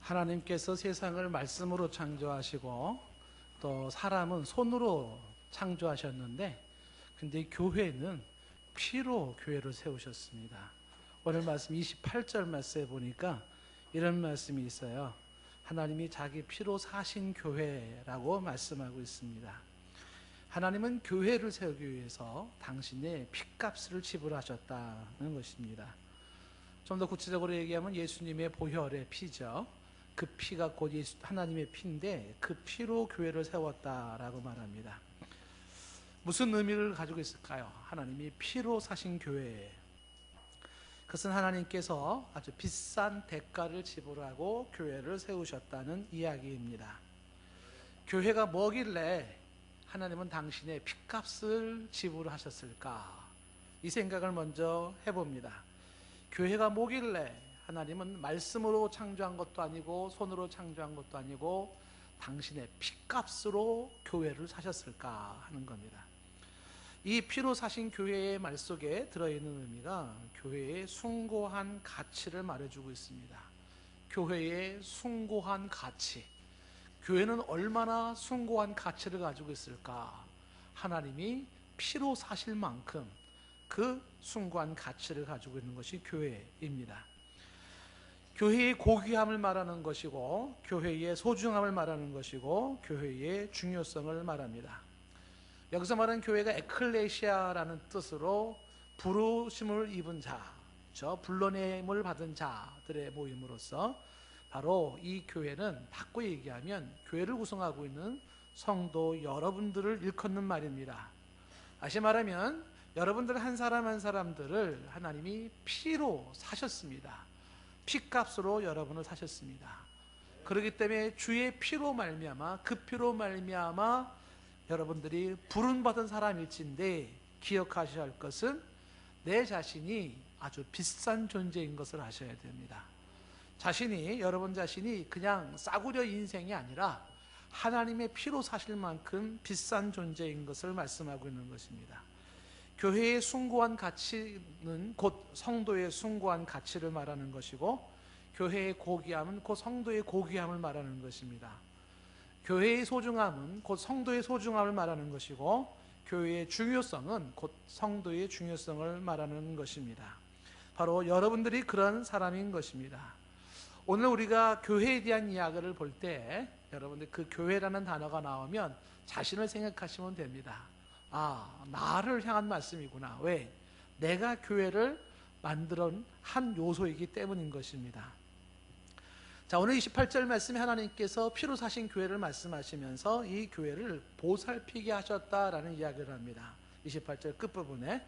하나님께서 세상을 말씀으로 창조하시고 또 사람은 손으로 창조하셨는데, 근데 교회는 피로 교회를 세우셨습니다. 오늘 말씀 28절 말씀에 보니까 이런 말씀이 있어요. 하나님이 자기 피로 사신 교회라고 말씀하고 있습니다. 하나님은 교회를 세우기 위해서 당신의 피값을 지불하셨다는 것입니다. 좀 더 구체적으로 얘기하면 예수님의 보혈의 피죠. 그 피가 곧 하나님의 피인데 그 피로 교회를 세웠다라고 말합니다. 무슨 의미를 가지고 있을까요? 하나님이 피로 사신 교회. 그것은 하나님께서 아주 비싼 대가를 지불하고 교회를 세우셨다는 이야기입니다. 교회가 뭐길래 하나님은 당신의 피값을 지불하셨을까? 이 생각을 먼저 해봅니다. 교회가 뭐길래 하나님은 말씀으로 창조한 것도 아니고 손으로 창조한 것도 아니고 당신의 피값으로 교회를 사셨을까 하는 겁니다. 이 피로 사신 교회의 말 속에 들어있는 의미가 교회의 숭고한 가치를 말해주고 있습니다. 교회의 숭고한 가치. 교회는 얼마나 숭고한 가치를 가지고 있을까? 하나님이 피로 사실 만큼 그 숭고한 가치를 가지고 있는 것이 교회입니다. 교회의 고귀함을 말하는 것이고, 교회의 소중함을 말하는 것이고, 교회의 중요성을 말합니다. 여기서 말하는 교회가 에클레시아라는 뜻으로 부르심을 입은 자, 불러냄을 받은 자들의 모임으로서 바로 이 교회는 바꿔 얘기하면 교회를 구성하고 있는 성도 여러분들을 일컫는 말입니다. 다시 말하면 여러분들 한 사람 한 사람들을 하나님이 피로 사셨습니다. 피값으로 여러분을 사셨습니다. 그렇기 때문에 주의 피로 말미암아, 그 피로 말미암아 여러분들이 부름받은 사람일진데 기억하셔야 할 것은 내 자신이 아주 비싼 존재인 것을 아셔야 됩니다. 여러분 자신이 그냥 싸구려 인생이 아니라 하나님의 피로 사실 만큼 비싼 존재인 것을 말씀하고 있는 것입니다. 교회의 숭고한 가치는 곧 성도의 숭고한 가치를 말하는 것이고, 교회의 고귀함은 곧 성도의 고귀함을 말하는 것입니다. 교회의 소중함은 곧 성도의 소중함을 말하는 것이고, 교회의 중요성은 곧 성도의 중요성을 말하는 것입니다. 바로 여러분들이 그런 사람인 것입니다. 오늘 우리가 교회에 대한 이야기를 볼 때 여러분들 그 교회라는 단어가 나오면 자신을 생각하시면 됩니다. 나를 향한 말씀이구나. 왜? 내가 교회를 만들어 한 요소이기 때문인 것입니다. 자, 오늘 28절 말씀에 하나님께서 피로 사신 교회를 말씀하시면서 이 교회를 보살피게 하셨다라는 이야기를 합니다. 28절 끝부분에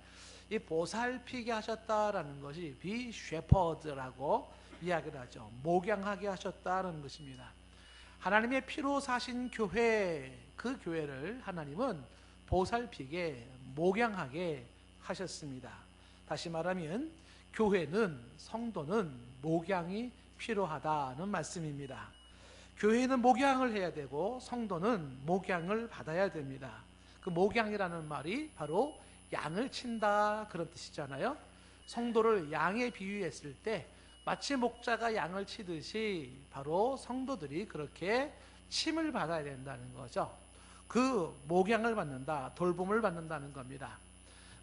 이 보살피게 하셨다라는 것이 be shepherd라고 이야기를 하죠. 목양하게 하셨다는 것입니다. 하나님의 피로 사신 교회, 그 교회를 하나님은 보살피게, 목양하게 하셨습니다. 다시 말하면 교회는, 성도는 목양이 필요하다는 말씀입니다. 교회는 목양을 해야 되고 성도는 목양을 받아야 됩니다. 그 목양이라는 말이 바로 양을 친다 그런 뜻이잖아요. 성도를 양에 비유했을 때 마치 목자가 양을 치듯이 바로 성도들이 그렇게 침을 받아야 된다는 거죠. 그 목양을 받는다, 돌봄을 받는다는 겁니다.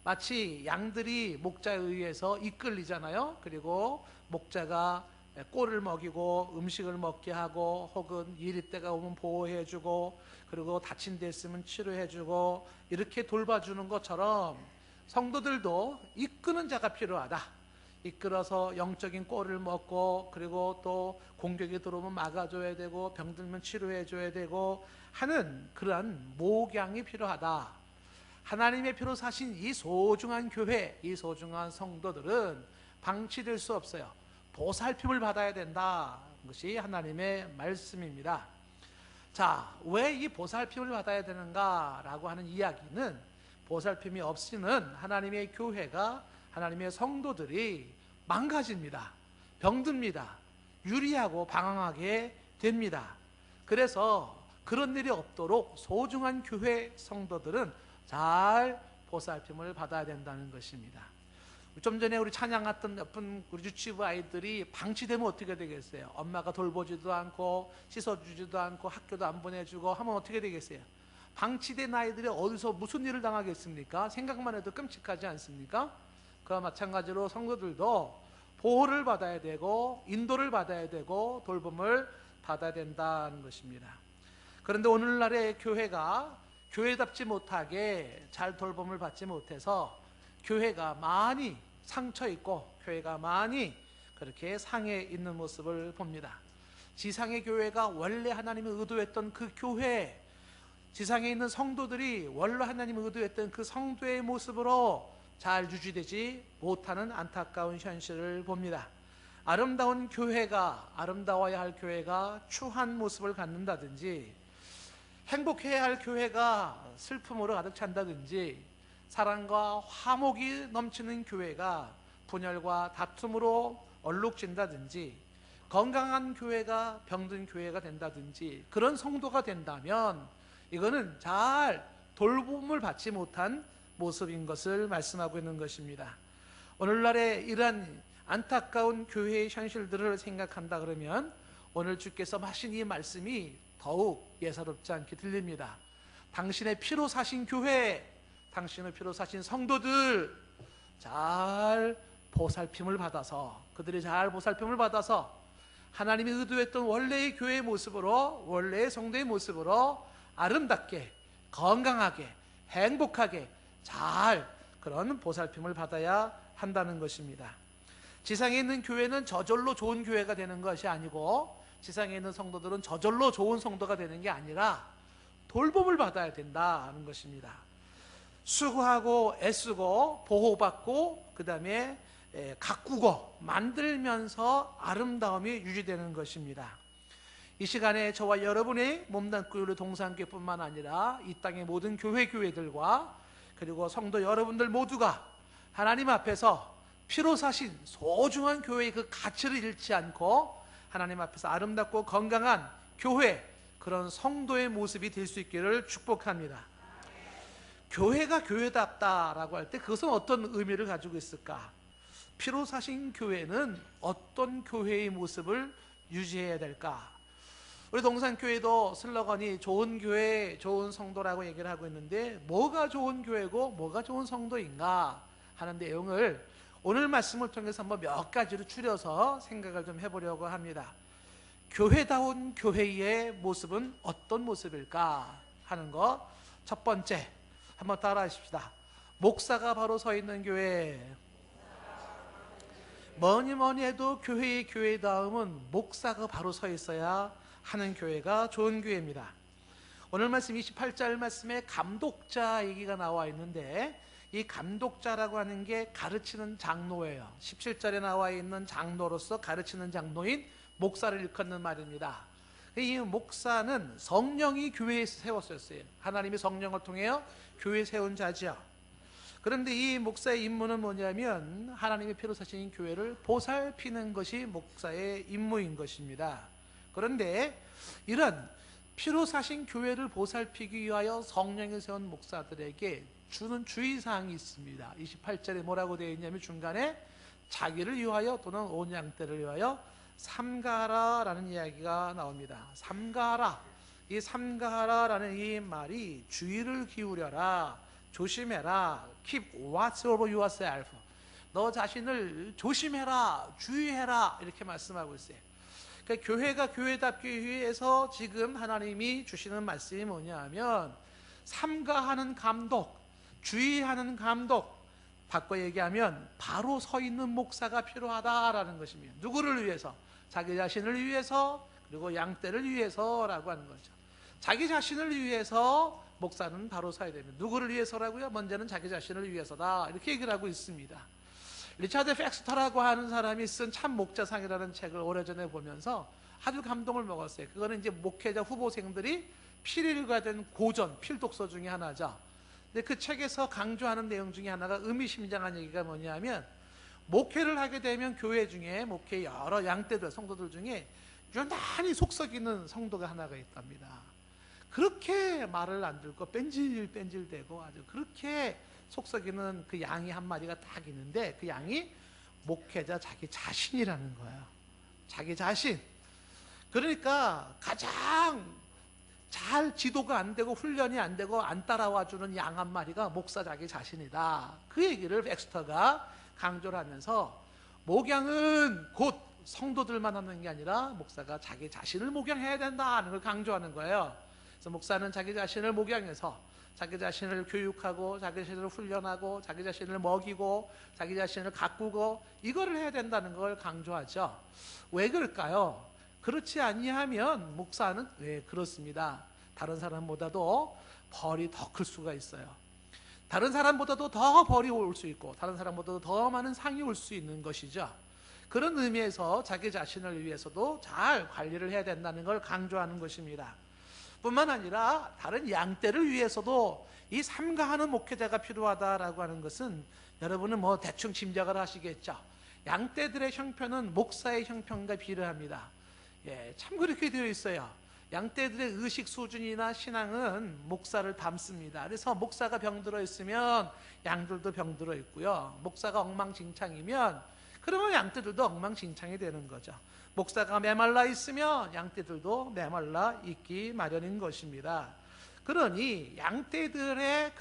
마치 양들이 목자에 의해서 이끌리잖아요. 그리고 목자가 꼴을 먹이고 음식을 먹게 하고, 혹은 이리 때가 오면 보호해주고, 그리고 다친 데 있으면 치료해주고, 이렇게 돌봐주는 것처럼 성도들도 이끄는 자가 필요하다. 이끌어서 영적인 꼴을 먹고, 그리고 또 공격이 들어오면 막아줘야 되고, 병들면 치료해줘야 되고 하는 그러한 목양이 필요하다. 하나님의 피로 사신 이 소중한 교회, 이 소중한 성도들은 방치될 수 없어요. 보살핌을 받아야 된다. 것이 하나님의 말씀입니다. 자, 왜 이 보살핌을 받아야 되는가라고 하는 이야기는, 보살핌이 없이는 하나님의 교회가, 하나님의 성도들이 망가집니다. 병듭니다. 유리하고 방황하게 됩니다. 그래서 그런 일이 없도록 소중한 교회 성도들은 잘 보살핌을 받아야 된다는 것입니다. 좀 전에 우리 찬양했던 몇분 우리 유치부 아이들이 방치되면 어떻게 되겠어요? 엄마가 돌보지도 않고 씻어주지도 않고 학교도 안 보내주고 하면 어떻게 되겠어요? 방치된 아이들이 어디서 무슨 일을 당하겠습니까? 생각만 해도 끔찍하지 않습니까? 그와 마찬가지로 성도들도 보호를 받아야 되고 인도를 받아야 되고 돌봄을 받아야 된다는 것입니다. 그런데 오늘날의 교회가 교회답지 못하게 잘 돌봄을 받지 못해서 교회가 많이 상처 있고 교회가 많이 그렇게 상해 있는 모습을 봅니다. 지상의 교회가 원래 하나님이 의도했던 그 교회, 지상에 있는 성도들이 원래 하나님이 의도했던 그 성도의 모습으로 잘 유지되지 못하는 안타까운 현실을 봅니다. 아름다운 교회가, 아름다워야 할 교회가 추한 모습을 갖는다든지, 행복해야 할 교회가 슬픔으로 가득 찬다든지, 사랑과 화목이 넘치는 교회가 분열과 다툼으로 얼룩진다든지, 건강한 교회가 병든 교회가 된다든지, 그런 성도가 된다면 이거는 잘 돌봄을 받지 못한 모습인 것을 말씀하고 있는 것입니다. 오늘날의 이러한 안타까운 교회의 현실들을 생각한다 그러면 오늘 주께서 하신 이 말씀이 더욱 예사롭지 않게 들립니다. 당신의 피로 사신 교회, 당신의 피로 사신 성도들 잘 보살핌을 받아서, 그들이 잘 보살핌을 받아서 하나님이 의도했던 원래의 교회의 모습으로, 원래의 성도의 모습으로 아름답게, 건강하게, 행복하게 잘 그런 보살핌을 받아야 한다는 것입니다. 지상에 있는 교회는 저절로 좋은 교회가 되는 것이 아니고, 지상에 있는 성도들은 저절로 좋은 성도가 되는 게 아니라 돌봄을 받아야 된다는 것입니다. 수고하고 애쓰고 보호받고 그 다음에 가꾸고 만들면서 아름다움이 유지되는 것입니다. 이 시간에 저와 여러분의 몸담교회 동산교회뿐만 아니라 이 땅의 모든 교회들과 그리고 성도 여러분들 모두가 하나님 앞에서 피로 사신 소중한 교회의 그 가치를 잃지 않고 하나님 앞에서 아름답고 건강한 교회, 그런 성도의 모습이 될 수 있기를 축복합니다. 교회가 교회답다라고 할 때 그것은 어떤 의미를 가지고 있을까? 피로 사신 교회는 어떤 교회의 모습을 유지해야 될까? 우리 동산교회도 슬로건이 좋은 교회, 좋은 성도라고 얘기를 하고 있는데, 뭐가 좋은 교회고 뭐가 좋은 성도인가 하는 내용을 오늘 말씀을 통해서 한번 몇 가지로 추려서 생각을 좀 해보려고 합니다. 교회다운 교회의 모습은 어떤 모습일까 하는 것, 첫 번째 한번 따라 하십시다. 목사가 바로 서 있는 교회. 뭐니 해도 교회의 교회다움은 목사가 바로 서 있어야 하는 교회가 좋은 교회입니다. 오늘 말씀 28절 말씀에 감독자 얘기가 나와 있는데, 이 감독자라고 하는 게 가르치는 장로예요. 17절에 나와 있는 장로로서 가르치는 장로인 목사를 일컫는 말입니다. 이 목사는 성령이 교회에서 세웠었어요. 하나님이 성령을 통해 교회에 세운 자죠. 그런데 이 목사의 임무는 뭐냐면 하나님의 피로 사신 교회를 보살피는 것이 목사의 임무인 것입니다. 그런데 이런 피로 사신 교회를 보살피기 위하여 성령이 세운 목사들에게 주는 주의사항이 있습니다. 28절에 뭐라고 되어 있냐면 중간에 자기를 위하여 또는 온 양떼를 위하여 삼가하라라는 이야기가 나옵니다. 삼가하라, 이 삼가하라라는 이 말이 주의를 기울여라, 조심해라, keep watch over yourself, 너 자신을 조심해라, 주의해라, 이렇게 말씀하고 있어요. 그러니까 교회가 교회답기 위해서 지금 하나님이 주시는 말씀이 뭐냐 하면 삼가하는 감독, 주의하는 감독, 바꿔 얘기하면 바로 서 있는 목사가 필요하다라는 것입니다. 누구를 위해서? 자기 자신을 위해서, 그리고 양떼를 위해서라고 하는 거죠. 자기 자신을 위해서 목사는 바로 서야 됩니다. 누구를 위해서라고요? 먼저는 자기 자신을 위해서다, 이렇게 얘기를 하고 있습니다. 리차드 팩스터라고 하는 사람이 쓴 참 목자상이라는 책을 오래전에 보면서 아주 감동을 먹었어요. 그거는 이제 목회자 후보생들이 필일과 된 고전, 필독서 중에 하나죠. 근데 그 책에서 강조하는 내용 중에 하나가 의미심장한 얘기가 뭐냐면, 목회를 하게 되면 교회 중에 목회 여러 양떼들, 성도들 중에 유난히 속썩이는 성도가 하나가 있답니다. 그렇게 말을 안 듣고 뺀질뺀질대고 아주 그렇게 속썩이는 그 양이 한 마리가 딱 있는데 그 양이 목회자 자기 자신이라는 거예요. 자기 자신. 그러니까 가장 잘 지도가 안 되고 훈련이 안 되고 안 따라와 주는 양 한 마리가 목사 자기 자신이다. 그 얘기를 엑스터가 강조를 하면서 목양은 곧 성도들만 하는 게 아니라 목사가 자기 자신을 목양해야 된다는 걸 강조하는 거예요. 그래서 목사는 자기 자신을 목양해서 자기 자신을 교육하고 자기 자신을 훈련하고 자기 자신을 먹이고 자기 자신을 가꾸고 이거를 해야 된다는 걸 강조하죠. 왜 그럴까요? 그렇지 아니하면 목사는 그렇습니다. 다른 사람보다도 벌이 더 클 수가 있어요. 다른 사람보다도 더 벌이 올 수 있고 다른 사람보다도 더 많은 상이 올 수 있는 것이죠. 그런 의미에서 자기 자신을 위해서도 잘 관리를 해야 된다는 걸 강조하는 것입니다. 뿐만 아니라 다른 양떼를 위해서도 이 삼가하는 목회자가 필요하다라고 하는 것은 여러분은 뭐 대충 짐작을 하시겠죠. 양떼들의 형편은 목사의 형편과 비례합니다. 참 그렇게 되어 있어요. 양떼들의 의식 수준이나 신앙은 목사를 닮습니다. 그래서 목사가 병들어 있으면 양들도 병들어 있고요. 목사가 엉망진창이면 그러면 양떼들도 엉망진창이 되는 거죠. 목사가 메말라 있으면 양떼들도 메말라 있기 마련인 것입니다. 그러니 양떼들의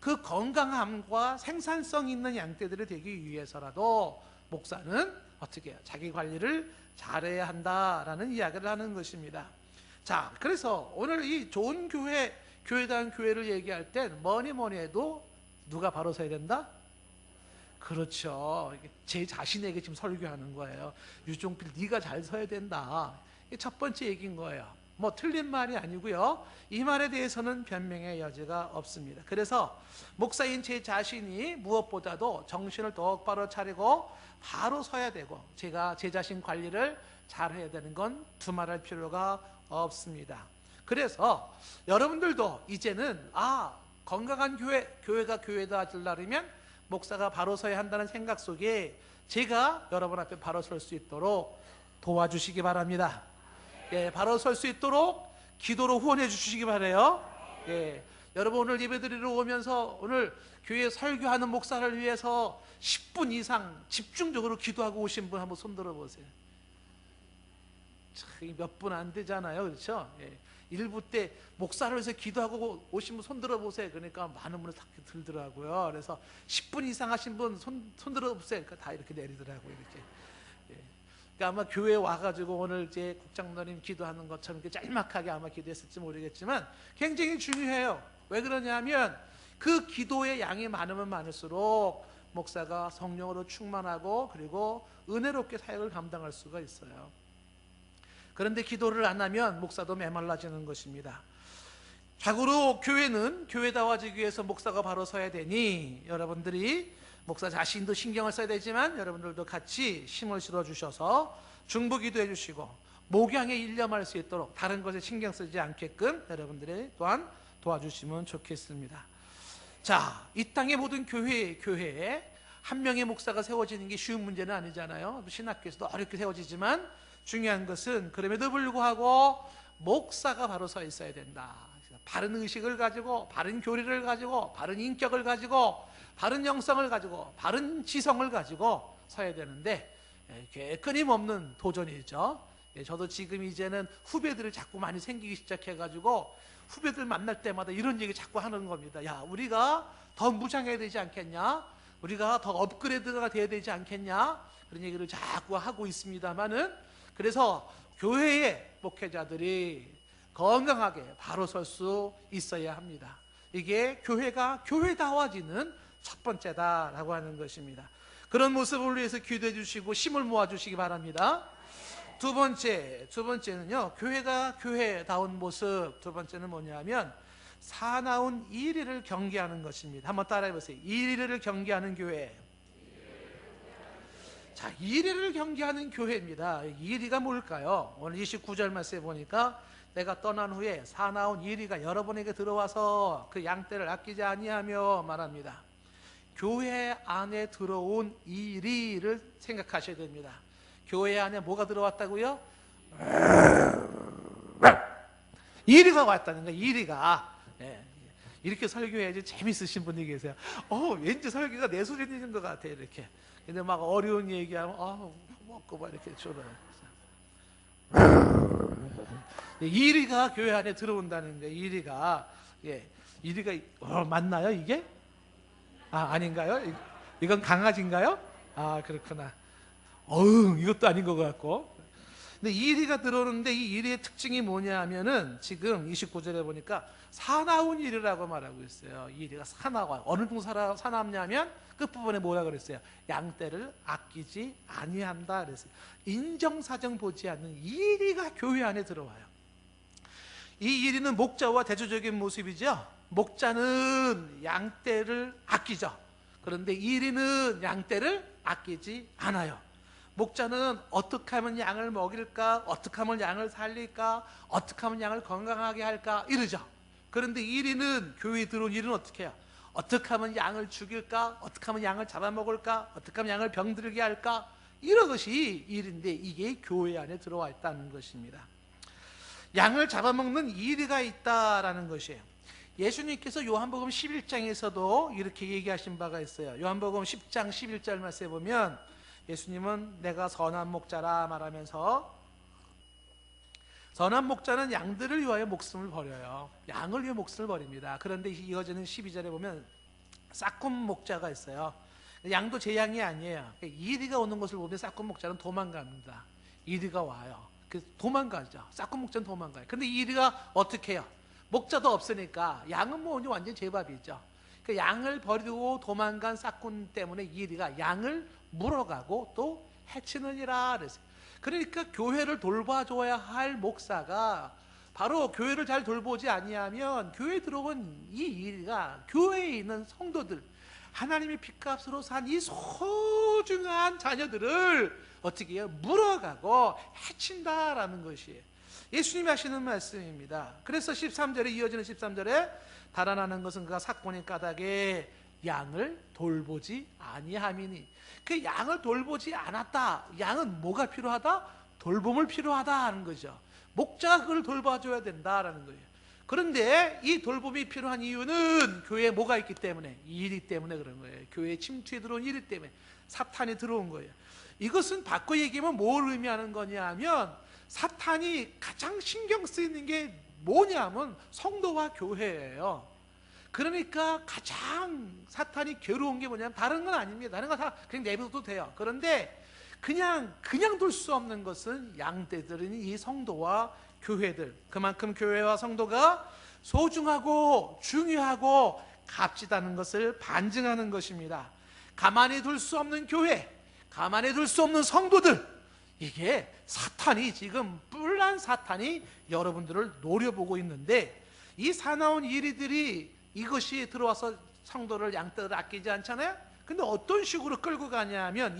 그 건강함과 생산성 있는 양떼들이 되기 위해서라도 목사는 어떻게 해요? 자기 관리를 잘해야 한다라는 이야기를 하는 것입니다. 자, 그래서 오늘 이 좋은 교회다운 교회를 얘기할 땐 뭐니 해도 누가 바로 서야 된다? 그렇죠. 제 자신에게 지금 설교하는 거예요. 유종필 네가 잘 서야 된다. 이게 첫 번째 얘기인 거예요. 뭐 틀린 말이 아니고요. 이 말에 대해서는 변명의 여지가 없습니다. 그래서 목사인 제 자신이 무엇보다도 정신을 똑바로 차리고 바로 서야 되고 제가 제 자신 관리를 잘 해야 되는 건 두말할 필요가 없습니다. 그래서 여러분들도 이제는 건강한 교회가 교회다 하려면 목사가 바로 서야 한다는 생각 속에 제가 여러분 앞에 바로 설 수 있도록 도와주시기 바랍니다. 바로 설 수 있도록 기도로 후원해 주시기 바라요. 여러분 오늘 예배드리러 오면서 오늘 교회 설교하는 목사를 위해서 10분 이상 집중적으로 기도하고 오신 분 한번 손 들어보세요. 몇 분 안 되잖아요. 그렇죠? 1부 때 목사를 위해서 기도하고 오신 분 손 들어보세요. 그러니까 많은 분이 다 들더라고요. 그래서 10분 이상 하신 분 손 들어보세요. 그러니까 다 이렇게 내리더라고요. 이렇게. 그러니까 아마 교회에 와가지고 오늘 이제 국장노님 기도하는 것처럼 이렇게 짤막하게 아마 기도했을지 모르겠지만 굉장히 중요해요. 왜 그러냐면 그 기도의 양이 많으면 많을수록 목사가 성령으로 충만하고 그리고 은혜롭게 사역을 감당할 수가 있어요. 그런데 기도를 안 하면 목사도 메말라지는 것입니다. 자고로 교회는 교회다워지기 위해서 목사가 바로 서야 되니 여러분들이 목사 자신도 신경을 써야 되지만 여러분들도 같이 힘을 실어 주셔서 중보기도 해주시고 목양에 일념할 수 있도록 다른 것에 신경 쓰지 않게끔 여러분들이 또한 도와주시면 좋겠습니다. 자, 이 땅의 모든 교회에 한 명의 목사가 세워지는 게 쉬운 문제는 아니잖아요. 신학교에서도 어렵게 세워지지만 중요한 것은 그럼에도 불구하고 목사가 바로 서 있어야 된다. 바른 의식을 가지고 바른 교리를 가지고 바른 인격을 가지고 바른 영성을 가지고 바른 지성을 가지고 서야 되는데 끊임없는 도전이죠. 저도 지금 이제는 후배들이 자꾸 많이 생기기 시작해가지고 후배들 만날 때마다 이런 얘기 자꾸 하는 겁니다. 야, 우리가 더 무장해야 되지 않겠냐? 우리가 더 업그레이드가 돼야 되지 않겠냐? 그런 얘기를 자꾸 하고 있습니다만은 그래서 교회의 목회자들이 건강하게 바로 설 수 있어야 합니다. 이게 교회가 교회다워지는 첫 번째다라고 하는 것입니다. 그런 모습을 위해서 기도해 주시고 힘을 모아 주시기 바랍니다. 두 번째는요, 교회가 교회다운 모습. 두 번째는 뭐냐면 사나운 이리를 경계하는 것입니다. 한번 따라해 보세요. 이리를 경계하는 교회. 자, 이리를 경계하는 교회입니다. 이리가 뭘까요? 오늘 29절 말씀에 보니까 내가 떠난 후에 사나운 이리가 여러분에게 들어와서 그 양떼를 아끼지 아니하며 말합니다. 교회 안에 들어온 이리를 생각하셔야 됩니다. 교회 안에 뭐가 들어왔다고요? 이리가 왔다는 거예요. 이리가. 이렇게 설교해야지 재밌으신 분이 계세요. 왠지 설교가 내 수준인 것 같아 이렇게. 근데 막 어려운 얘기하면 먹고 막 이렇게 졸아요. 이리가 교회 안에 들어온다는 거예요. 이리가 맞나요 이게? 아닌가요? 이건 강아지인가요? 그렇구나. 이것도 아닌 것 같고. 근데 이리가 들어오는데 이 이리의 특징이 뭐냐 하면은 지금 29절에 보니까 사나운 이리라고 말하고 있어요. 이리가 사나워. 어느 정도 사납냐면 끝부분에 뭐라 그랬어요? 양떼를 아끼지 아니한다 그랬어요. 인정사정 보지 않는 이리가 교회 안에 들어와요. 이 이리는 목자와 대조적인 모습이죠. 목자는 양떼를 아끼죠. 그런데 이리는 양떼를 아끼지 않아요. 목자는 어떻게 하면 양을 먹일까? 어떻게 하면 양을 살릴까? 어떻게 하면 양을 건강하게 할까? 이러죠. 그런데 이리는, 교회에 들어온 이리는 어떻게 해요? 어떻게 하면 양을 죽일까? 어떻게 하면 양을 잡아먹을까? 어떻게 하면 양을 병들게 할까? 이런 것이 일인데 이게 교회 안에 들어와 있다는 것입니다. 양을 잡아먹는 이리가 있다라는 것이에요. 예수님께서 요한복음 11장에서도 이렇게 얘기하신 바가 있어요. 요한복음 10장 11절 말씀에 보면 예수님은 내가 선한 목자라 말하면서, 선한 목자는 양들을 위하여 목숨을 버려요. 양을 위해 목숨을 버립니다. 그런데 이어지는 12절에 보면 싹군 목자가 있어요. 양도 제 양이 아니에요. 이리가 오는 것을 보면 싹군 목자는 도망갑니다. 이리가 와요. 도망가죠. 싹군 목자는 도망가요. 근데 이리가 어떻게 해요? 목자도 없으니까 양은 뭐 완전 제밥이죠. 그 양을 버리고 도망간 싹군 때문에 이리가 양을 물어가고 또 해치느니라 그랬어요. 그러니까 교회를 돌봐줘야 할 목사가 바로 교회를 잘 돌보지 아니하면 교회에 들어온 이 이리가 교회에 있는 성도들, 하나님의 핏값으로 산 이 소중한 자녀들을 어떻게 해요? 물어가고 해친다라는 것이에요. 예수님이 하시는 말씀입니다. 그래서 13절에 이어지는 13절에 달아나는 것은 그가 삭고니 까닭에 양을 돌보지 아니함이니. 그 양을 돌보지 않았다. 양은 뭐가 필요하다? 돌봄을 필요하다 하는 거죠. 목자가 그걸 돌봐줘야 된다라는 거예요. 그런데 이 돌봄이 필요한 이유는 교회에 뭐가 있기 때문에, 일이 때문에 그런 거예요. 교회에 침투에 들어온 일이 때문에, 사탄이 들어온 거예요. 이것은 바꿔 얘기하면 뭘 의미하는 거냐 하면 사탄이 가장 신경 쓰이는 게 뭐냐면 성도와 교회예요. 그러니까 가장 사탄이 괴로운 게 뭐냐면 다른 건 아닙니다. 다른 건 다 그냥 내버려도 돼요. 그런데 그냥 둘 수 없는 것은 양떼들인 이 성도와 교회들, 그만큼 교회와 성도가 소중하고 중요하고 값지다는 것을 반증하는 것입니다. 가만히 둘 수 없는 교회, 가만히 둘 수 없는 성도들, 이게 사탄이 지금 뿔난 사탄이 여러분들을 노려보고 있는데, 이 사나운 이리들이 이것이 들어와서 성도를, 양떼를 아끼지 않잖아요. 근데 어떤 식으로 끌고 가냐면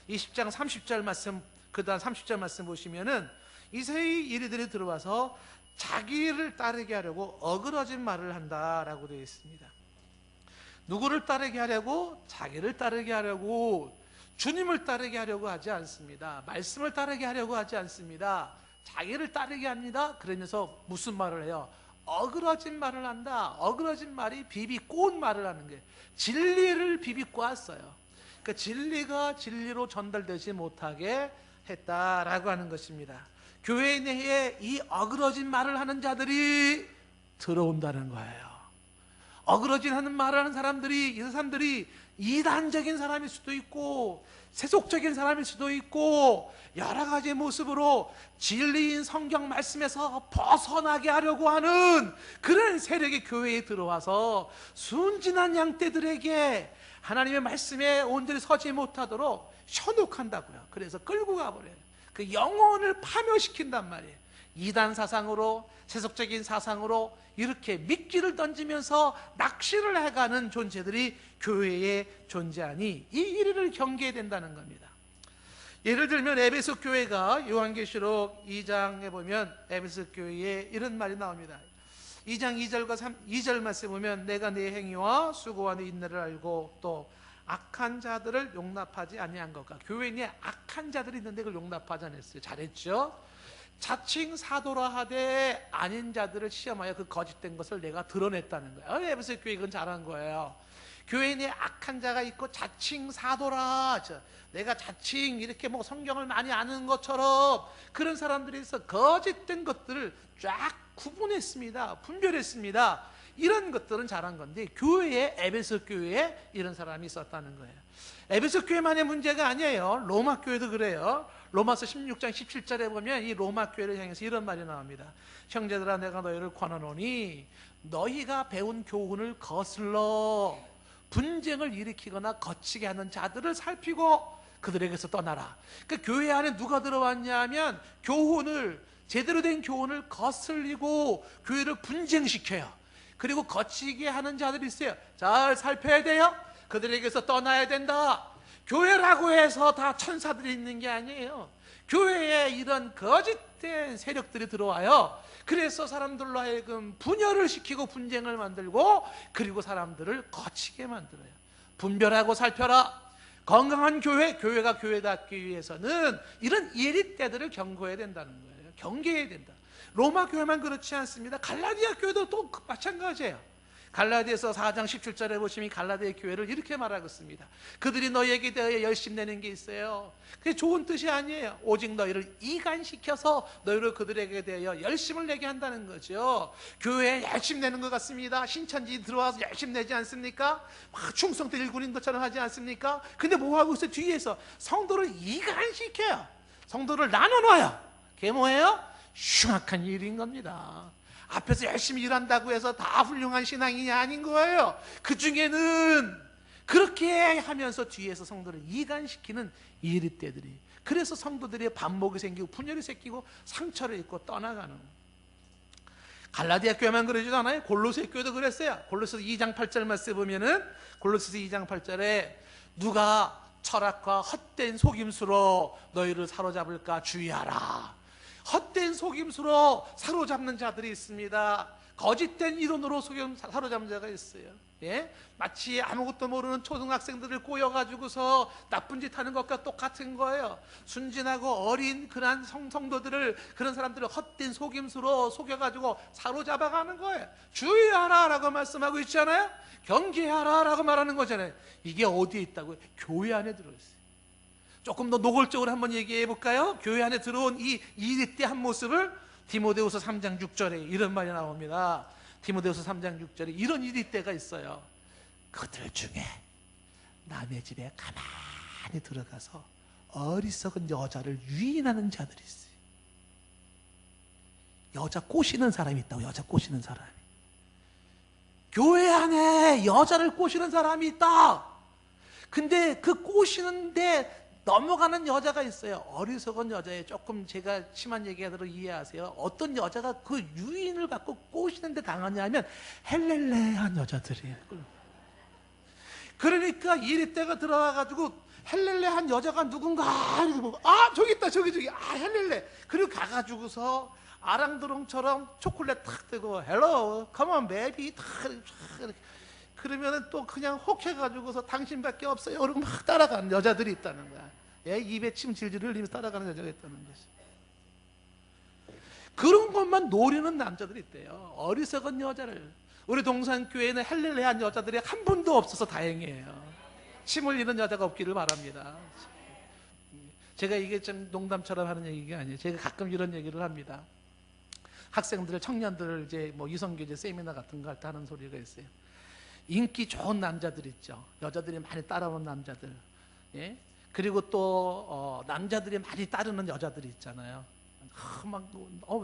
20장 30절 말씀, 그 다음 30절 말씀 보시면은 이세의 이리들이 들어와서 자기를 따르게 하려고 어그러진 말을 한다라고 되어 있습니다. 누구를 따르게 하려고? 자기를 따르게 하려고, 주님을 따르게 하려고 하지 않습니다. 말씀을 따르게 하려고 하지 않습니다. 자기를 따르게 합니다. 그러면서 무슨 말을 해요? 어그러진 말을 한다. 어그러진 말이 비비꼬은 말을 하는 거예요. 진리를 비비꼬았어요. 그러니까 진리가 진리로 전달되지 못하게 했다라고 하는 것입니다. 교회 내에 이 어그러진 말을 하는 자들이 들어온다는 거예요. 어그러진 하는 말을 하는 사람들이, 이 사람들이 이단적인 사람일 수도 있고 세속적인 사람일 수도 있고 여러 가지 모습으로 진리인 성경 말씀에서 벗어나게 하려고 하는 그런 세력이 교회에 들어와서 순진한 양떼들에게 하나님의 말씀에 온전히 서지 못하도록 현혹한다고요. 그래서 끌고 가버려요. 그 영혼을 파멸시킨단 말이에요. 이단 사상으로, 세속적인 사상으로 이렇게 미끼를 던지면서 낚시를 해가는 존재들이 교회에 존재하니 이 일을 경계해야 된다는 겁니다. 예를 들면 에베소 교회가 요한계시록 2장에 보면 에베소 교회에 이런 말이 나옵니다. 2장 2절과 2절 말씀에 보면 내가 네 행위와 수고와 네 인내를 알고 또 악한 자들을 용납하지 아니한 것과, 교회 내에 악한 자들이 있는데 그걸 용납하지 않았어요. 잘했죠? 자칭 사도라 하되 아닌 자들을 시험하여 그 거짓된 것을 내가 드러냈다는 거예요. 에베소 교회 이건 잘한 거예요. 교회 내에 악한 자가 있고 자칭 사도라, 내가 자칭 이렇게 뭐 성경을 많이 아는 것처럼 그런 사람들이 있어 거짓된 것들을 쫙 구분했습니다. 분별했습니다. 이런 것들은 잘한 건데 교회에, 에베소 교회에 이런 사람이 있었다는 거예요. 에베소 교회만의 문제가 아니에요. 로마 교회도 그래요. 로마서 16장 17절에 보면 이 로마 교회를 향해서 이런 말이 나옵니다. 형제들아, 내가 너희를 권하노니 너희가 배운 교훈을 거슬러 분쟁을 일으키거나 거치게 하는 자들을 살피고 그들에게서 떠나라. 그러니까 교회 안에 누가 들어왔냐 하면 교훈을, 제대로 된 교훈을 거슬리고 교회를 분쟁시켜요. 그리고 거치게 하는 자들이 있어요. 잘 살펴야 돼요. 그들에게서 떠나야 된다. 교회라고 해서 다 천사들이 있는 게 아니에요. 교회에 이런 거짓된 세력들이 들어와요. 그래서 사람들로 하여금 분열을 시키고 분쟁을 만들고 그리고 사람들을 거치게 만들어요. 분별하고 살펴라. 건강한 교회, 교회가 교회답기 위해서는 이런 예리때들을 경고해야 된다는 거예요. 경계해야 된다. 로마 교회만 그렇지 않습니다. 갈라디아 교회도 또 마찬가지예요. 갈라디아서 4장 17절에 보시면 갈라디아 교회를 이렇게 말하고 있습니다. 그들이 너희에게 대하여 열심내는 게 있어요. 그게 좋은 뜻이 아니에요. 오직 너희를 이간시켜서 너희를 그들에게 대하여 열심을 내게 한다는 거죠. 교회에 열심 내는 것 같습니다. 신천지 들어와서 열심 내지 않습니까? 막 충성도 일군인 것처럼 하지 않습니까? 근데 뭐 하고 있어요? 뒤에서 성도를 이간시켜요. 성도를 나눠놔요. 그게 뭐예요? 흉악한 일인 겁니다. 앞에서 열심히 일한다고 해서 다 훌륭한 신앙이 아닌 거예요. 그 중에는 그렇게 하면서 뒤에서 성도를 이간시키는 이리떼들이, 그래서 성도들의 반목이 생기고 분열이 생기고 상처를 입고 떠나가는. 갈라디아 교회만 그러지도 않아요. 골로새 교회도 그랬어요. 골로새서 2장 8절 말씀 보면은 골로새서 2장 8절에 누가 철학과 헛된 속임수로 너희를 사로잡을까 주의하라. 헛된 속임수로 사로잡는 자들이 있습니다. 거짓된 이론으로 사로잡는 자가 있어요. 예? 마치 아무것도 모르는 초등학생들을 꼬여가지고서 나쁜 짓 하는 것과 똑같은 거예요. 순진하고 어린 그런 성도들을, 그런 사람들을 헛된 속임수로 속여가지고 사로잡아가는 거예요. 주의하라 라고 말씀하고 있잖아요. 경계하라 라고 말하는 거잖아요. 이게 어디에 있다고요? 교회 안에 들어있어요. 조금 더 노골적으로 한번 얘기해 볼까요? 교회 안에 들어온 이 이리떼 한 모습을 디모데후서 3장 6절에 이런 말이 나옵니다. 디모데후서 3장 6절에 이런 이리떼가 있어요. 그들 중에 남의 집에 가만히 들어가서 어리석은 여자를 유인하는 자들이 있어요. 여자 꼬시는 사람이 있다고. 여자 꼬시는 사람이. 교회 안에 여자를 꼬시는 사람이 있다. 근데 그 꼬시는데 넘어가는 여자가 있어요. 어리석은 여자에 조금 제가 심한 얘기하도록 이해하세요. 어떤 여자가 그 유인을 받고 꼬시는데 당하냐 하면 헬렐레한 여자들이에요. 그러니까 이리떼가 들어와가지고 헬렐레한 여자가 누군가, 아 저기 있다, 저기 아 헬렐레. 그리고 가가지고서 아랑드롱처럼 초콜릿 탁 뜨고 헬로 컴온 베이비 탁 그러면은 또 그냥 혹해가지고서 당신밖에 없어요. 그러고 막 따라가는 여자들이 있다는 거야. 예, 입에 침 질질 흘리면서 따라가는 여자가 있다는 거지. 그런 것만 노리는 남자들이 있대요. 어리석은 여자를. 우리 동산교회는 헬렐레한 여자들이 한 분도 없어서 다행이에요. 침 흘리는 여자가 없기를 바랍니다. 제가 이게 좀 농담처럼 하는 얘기가 아니에요. 제가 가끔 이런 얘기를 합니다. 학생들, 청년들 이제 뭐 이성교제 세미나 같은 거 할 때 하는 소리가 있어요. 인기 좋은 남자들 있죠. 여자들이 많이 따라오는 남자들. 예? 그리고 또 남자들이 많이 따르는 여자들이 있잖아요.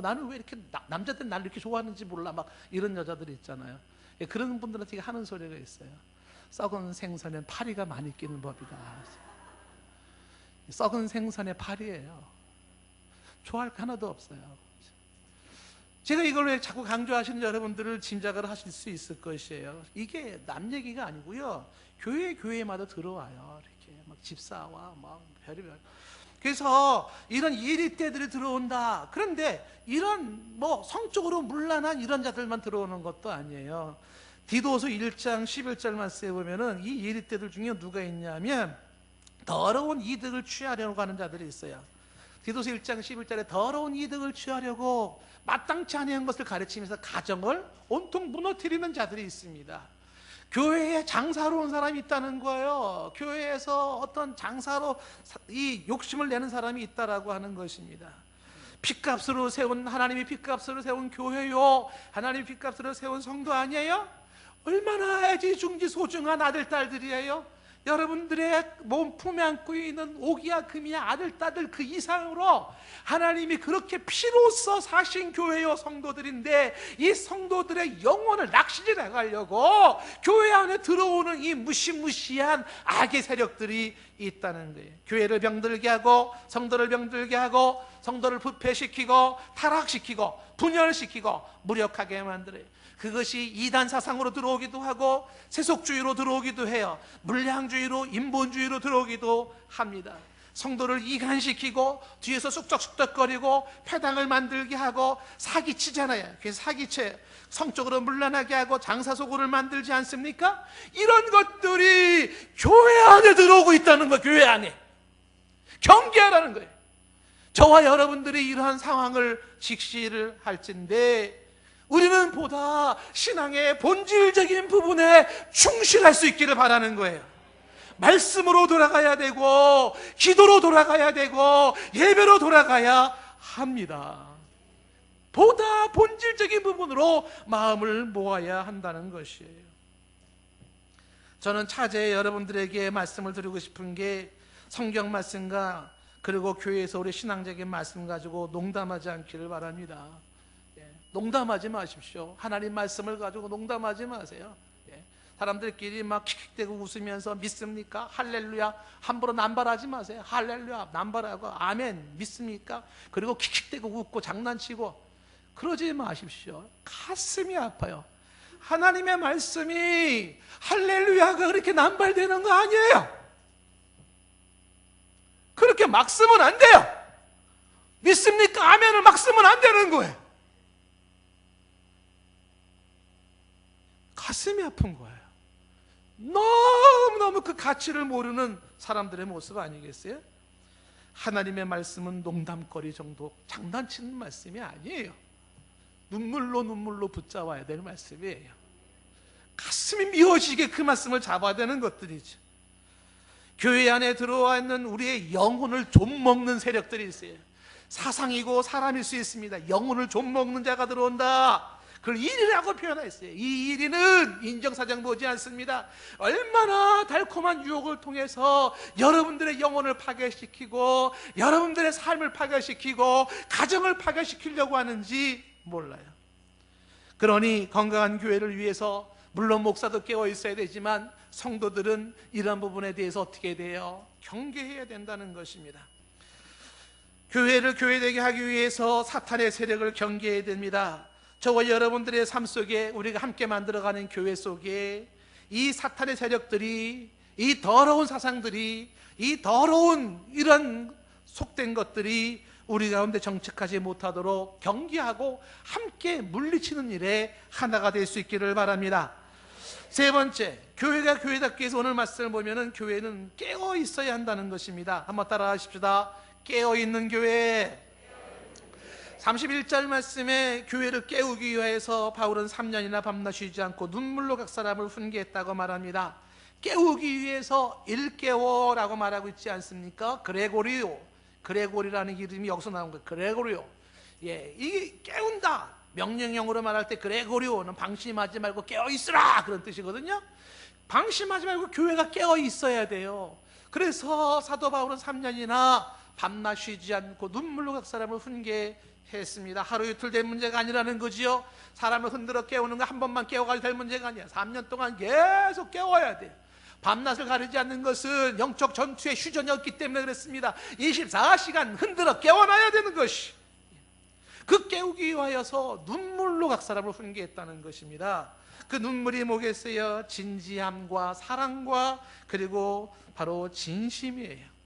나는 왜 이렇게 남자들이 나를 이렇게 좋아하는지 몰라, 막 이런 여자들이 있잖아요. 예, 그런 분들한테 하는 소리가 있어요. 썩은 생선엔 파리가 많이 끼는 법이다. 썩은 생선에 파리예요. 좋아할 거 하나도 없어요. 제가 이걸 왜 자꾸 강조하시는 여러분들을 짐작을 하실 수 있을 것이에요. 이게 남 얘기가 아니고요. 교회마다 들어와요. 이렇게 막 집사와 막 별의별. 그래서 이런 이리떼들이 들어온다. 그런데 이런 뭐 성적으로 문란한 이런 자들만 들어오는 것도 아니에요. 디도서 1장 11절 말씀에 보면은 이 이리떼들 중에 누가 있냐면 더러운 이득을 취하려고 하는 자들이 있어요. 디도서 1장 11절에 더러운 이득을 취하려고 마땅치 아니한 것을 가르치면서 가정을 온통 무너뜨리는 자들이 있습니다. 교회에 장사로 온 사람이 있다는 거예요. 교회에서 어떤 장사로 이 욕심을 내는 사람이 있다라고 하는 것입니다. 핏값으로 세운, 하나님이 핏값으로 세운 교회요, 하나님이 핏값으로 세운 성도 아니에요? 얼마나 애지중지 소중한 아들, 딸들이에요? 여러분들의 몸 품에 안고 있는 옥이야 금이야 아들, 딸들 그 이상으로 하나님이 그렇게 피로써 사신 교회요 성도들인데, 이 성도들의 영혼을 낚시질해 가려고 교회 안에 들어오는 이 무시무시한 악의 세력들이 있다는 거예요. 교회를 병들게 하고 성도를 병들게 하고 성도를 부패시키고 타락시키고 분열시키고 무력하게 만들어요. 그것이 이단 사상으로 들어오기도 하고 세속주의로 들어오기도 해요. 물량주의로, 인본주의로 들어오기도 합니다. 성도를 이간시키고 뒤에서 쑥덕쑥덕거리고 패당을 만들게 하고 사기치잖아요. 그래서 사기치, 성적으로 문란하게 하고 장사소고를 만들지 않습니까? 이런 것들이 교회 안에 들어오고 있다는 거예요. 교회 안에 경계하라는 거예요. 저와 여러분들이 이러한 상황을 직시를 할진데, 우리는 보다 신앙의 본질적인 부분에 충실할 수 있기를 바라는 거예요. 말씀으로 돌아가야 되고 기도로 돌아가야 되고 예배로 돌아가야 합니다. 보다 본질적인 부분으로 마음을 모아야 한다는 것이에요. 저는 차제에 여러분들에게 말씀을 드리고 싶은 게, 성경 말씀과 그리고 교회에서 우리 신앙적인 말씀 가지고 농담하지 않기를 바랍니다. 농담하지 마십시오. 하나님 말씀을 가지고 농담하지 마세요. 사람들끼리 막 킥킥대고 웃으면서 믿습니까? 할렐루야. 함부로 남발하지 마세요. 할렐루야 남발하고 아멘 믿습니까? 그리고 킥킥대고 웃고 장난치고 그러지 마십시오. 가슴이 아파요. 하나님의 말씀이 할렐루야가 그렇게 남발되는 거 아니에요. 그렇게 막 쓰면 안 돼요. 믿습니까? 아멘을 막 쓰면 안 되는 거예요. 가슴이 아픈 거예요. 너무너무 그 가치를 모르는 사람들의 모습 아니겠어요? 하나님의 말씀은 농담거리 정도, 장난치는 말씀이 아니에요. 눈물로 붙잡아야 될 말씀이에요. 가슴이 미어지게 그 말씀을 잡아야 되는 것들이죠. 교회 안에 들어와 있는 우리의 영혼을 좀먹는 세력들이 있어요. 사상이고 사람일 수 있습니다. 영혼을 좀먹는 자가 들어온다. 그걸 일이라고 표현했어요. 이 일이는 인정사정 보지 않습니다. 얼마나 달콤한 유혹을 통해서 여러분들의 영혼을 파괴시키고 여러분들의 삶을 파괴시키고 가정을 파괴시키려고 하는지 몰라요. 그러니 건강한 교회를 위해서 물론 목사도 깨어 있어야 되지만 성도들은 이런 부분에 대해서 어떻게 돼요? 경계해야 된다는 것입니다. 교회를 교회되게 하기 위해서 사탄의 세력을 경계해야 됩니다. 저와 여러분들의 삶 속에 우리가 함께 만들어가는 교회 속에 이 사탄의 세력들이, 이 더러운 사상들이, 이 더러운 이런 속된 것들이 우리 가운데 정착하지 못하도록 경계하고 함께 물리치는 일에 하나가 될 수 있기를 바랍니다. 세 번째, 교회가 교회답게 해서 오늘 말씀을 보면은 교회는 깨어 있어야 한다는 것입니다. 한번 따라 하십시다. 깨어 있는 교회. 31절 말씀에 교회를 깨우기 위해서 바울은 3년이나 밤낮 쉬지 않고 눈물로 각 사람을 훈계했다고 말합니다. 깨우기 위해서 일깨워라고 말하고 있지 않습니까? 그레고리라는 이름이 여기서 나온 거예요. 그레고리오. 이게 깨운다. 명령형으로 말할 때 그레고리오는 방심하지 말고 깨어 있으라 그런 뜻이거든요. 방심하지 말고 교회가 깨어 있어야 돼요. 그래서 사도 바울은 3년이나 밤낮 쉬지 않고 눈물로 각 사람을 훈계했습니다. 하루 이틀 된 문제가 아니라는 거지요. 사람을 흔들어 깨우는 거 한 번만 깨워가지고 될 문제가 아니야. 3년 동안 계속 깨워야 돼요. 밤낮을 가리지 않는 것은 영적 전투의 휴전이었기 때문에 그랬습니다. 24시간 흔들어 깨워놔야 되는 것이, 그 깨우기 위하여서 눈물로 각 사람을 훈계했다는 것입니다. 그 눈물이 뭐겠어요? 진지함과 사랑과 그리고 바로 진심이에요.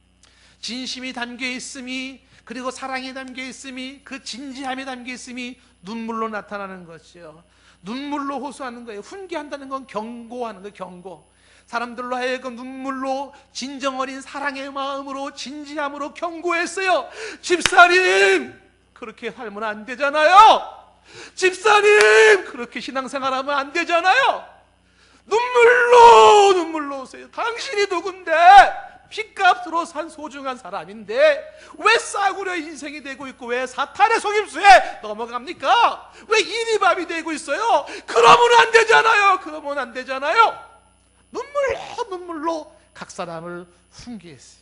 진심이 담겨 있음이, 그리고 사랑이 담겨 있음이, 그 진지함이 담겨 있음이 눈물로 나타나는 것이요. 눈물로 호소하는 거예요. 훈계한다는 건 경고하는 거예요. 경고. 사람들로 하여금 눈물로 진정 어린 사랑의 마음으로 진지함으로 경고했어요. 집사님, 그렇게 살면 안 되잖아요. 집사님, 그렇게 신앙생활하면 안 되잖아요. 눈물로 오세요. 당신이 누군데, 핏값으로 산 소중한 사람인데 왜 싸구려 인생이 되고 있고 왜 사탄의 속임수에 넘어갑니까? 왜 이리밥이 되고 있어요? 그러면 안 되잖아요. 그러면 안 되잖아요. 눈물로 각 사람을 훈계했어요.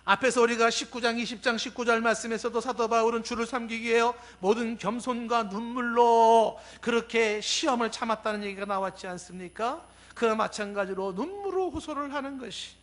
앞에서 우리가 19장 20장 19절 말씀에서도 사도 바울은 주를 섬기기 위해 모든 겸손과 눈물로 그렇게 시험을 참았다는 얘기가 나왔지 않습니까? 그와 마찬가지로 눈물로 호소를 하는 것이,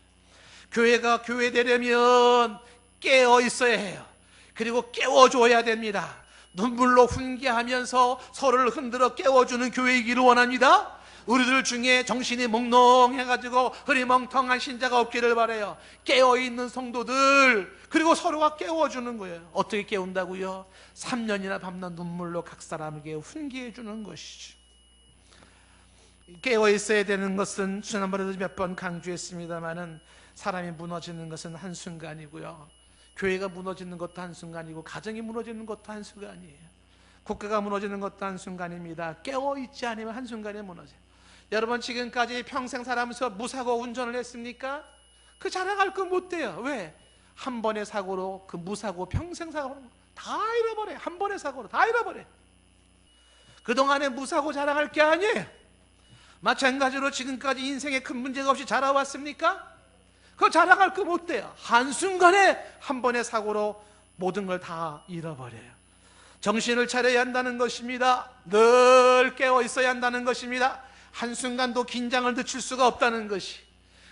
교회가 교회 되려면 깨어 있어야 해요. 그리고 깨워줘야 됩니다. 눈물로 훈계하면서 서로를 흔들어 깨워주는 교회이기를 원합니다. 우리들 중에 정신이 몽롱해가지고 흐리멍텅한 신자가 없기를 바라요. 깨어있는 성도들, 그리고 서로가 깨워주는 거예요. 어떻게 깨운다고요? 3년이나 밤낮 눈물로 각 사람에게 훈계해주는 것이죠. 깨어있어야 되는 것은 지난번에도 몇 번 강조했습니다마는 사람이 무너지는 것은 한순간이고요, 교회가 무너지는 것도 한순간이고 가정이 무너지는 것도 한순간이에요. 국가가 무너지는 것도 한순간입니다. 깨어있지 않으면 한순간에 무너져요. 여러분, 지금까지 평생 살아면서 무사고 운전을 했습니까? 그 자랑할 거 못 돼요. 왜? 한 번의 사고로 그 무사고 평생 사고로 다 잃어버려요. 한 번의 사고로 다 잃어버려요. 그동안에 무사고 자랑할 게 아니에요. 마찬가지로 지금까지 인생에 큰 문제가 없이 자라왔습니까? 그거 자랑할 거 못 돼요. 한순간에 한 번의 사고로 모든 걸 다 잃어버려요. 정신을 차려야 한다는 것입니다. 늘 깨어 있어야 한다는 것입니다. 한순간도 긴장을 늦출 수가 없다는 것이,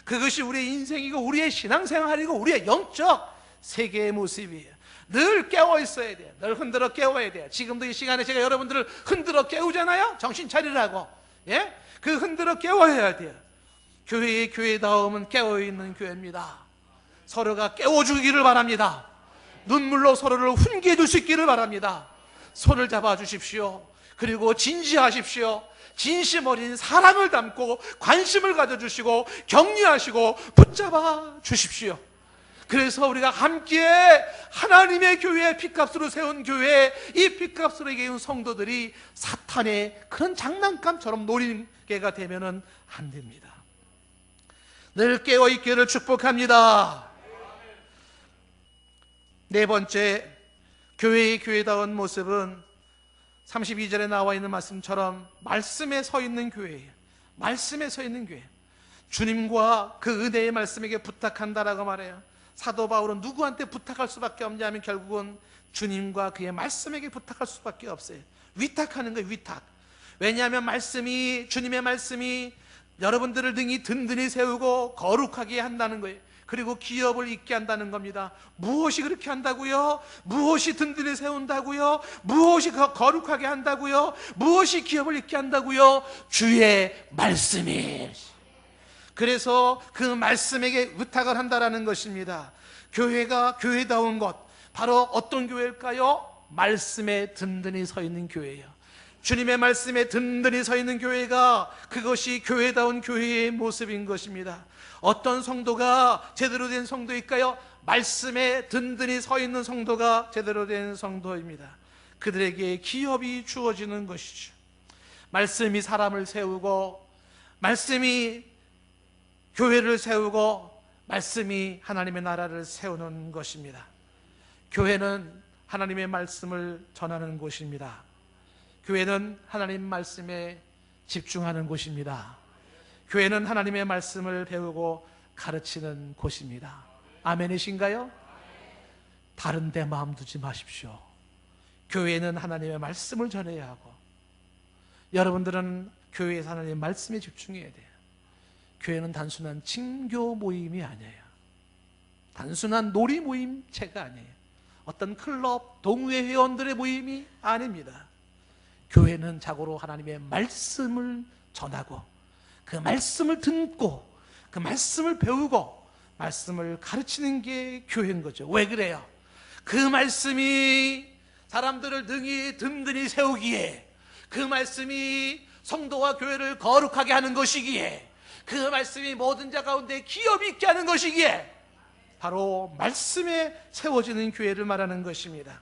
그것이 우리의 인생이고 우리의 신앙생활이고 우리의 영적 세계의 모습이에요. 늘 깨어 있어야 돼요. 늘 흔들어 깨워야 돼요. 지금도 이 시간에 제가 여러분들을 흔들어 깨우잖아요. 정신 차리라고. 예? 그 흔들어 깨워야 돼요. 교회의 교회다움은 깨어있는 교회입니다. 서로가 깨워주기를 바랍니다. 눈물로 서로를 훈계해 줄 수 있기를 바랍니다. 손을 잡아주십시오. 그리고 진지하십시오. 진심 어린 사랑을 담고 관심을 가져주시고 격려하시고 붙잡아 주십시오. 그래서 우리가 함께 하나님의 교회, 핏값으로 세운 교회, 이 핏값으로 세운 성도들이 사탄의 그런 장난감처럼 노린개가 되면은 안 됩니다. 늘 깨어있기를 축복합니다. 네 번째, 교회의 교회다운 모습은 32절에 나와 있는 말씀처럼 말씀에 서 있는 교회예요. 말씀에 서 있는 교회. 주님과 그 은혜의 말씀에게 부탁한다라고 말해요. 사도 바울은 누구한테 부탁할 수밖에 없냐면 결국은 주님과 그의 말씀에게 부탁할 수밖에 없어요. 위탁하는 거예요. 위탁. 왜냐하면 말씀이, 주님의 말씀이 여러분들을 등이 든든히 세우고 거룩하게 한다는 거예요. 그리고 기업을 있게 한다는 겁니다. 무엇이 그렇게 한다고요? 무엇이 든든히 세운다고요? 무엇이 거룩하게 한다고요? 무엇이 기업을 있게 한다고요? 주의 말씀이. 그래서 그 말씀에게 의탁을 한다라는 것입니다. 교회가 교회다운 것, 바로 어떤 교회일까요? 말씀에 든든히 서 있는 교회예요. 주님의 말씀에 든든히 서 있는 교회가, 그것이 교회다운 교회의 모습인 것입니다. 어떤 성도가 제대로 된 성도일까요? 말씀에 든든히 서 있는 성도가 제대로 된 성도입니다. 그들에게 기업이 주어지는 것이죠. 말씀이 사람을 세우고, 말씀이 교회를 세우고, 말씀이 하나님의 나라를 세우는 것입니다. 교회는 하나님의 말씀을 전하는 곳입니다. 교회는 하나님 말씀에 집중하는 곳입니다. 교회는 하나님의 말씀을 배우고 가르치는 곳입니다. 아멘이신가요? 다른 데 마음 두지 마십시오. 교회는 하나님의 말씀을 전해야 하고, 여러분들은 교회에서 하나님의 말씀에 집중해야 돼요. 교회는 단순한 친교 모임이 아니에요. 단순한 놀이 모임체가 아니에요. 어떤 클럽, 동호회 회원들의 모임이 아닙니다. 교회는 자고로 하나님의 말씀을 전하고, 그 말씀을 듣고, 그 말씀을 배우고, 말씀을 가르치는 게 교회인 거죠. 왜 그래요? 그 말씀이 사람들을 등이 든든히 세우기에, 그 말씀이 성도와 교회를 거룩하게 하는 것이기에, 그 말씀이 모든 자 가운데 기업이 있게 하는 것이기에 바로 말씀에 세워지는 교회를 말하는 것입니다.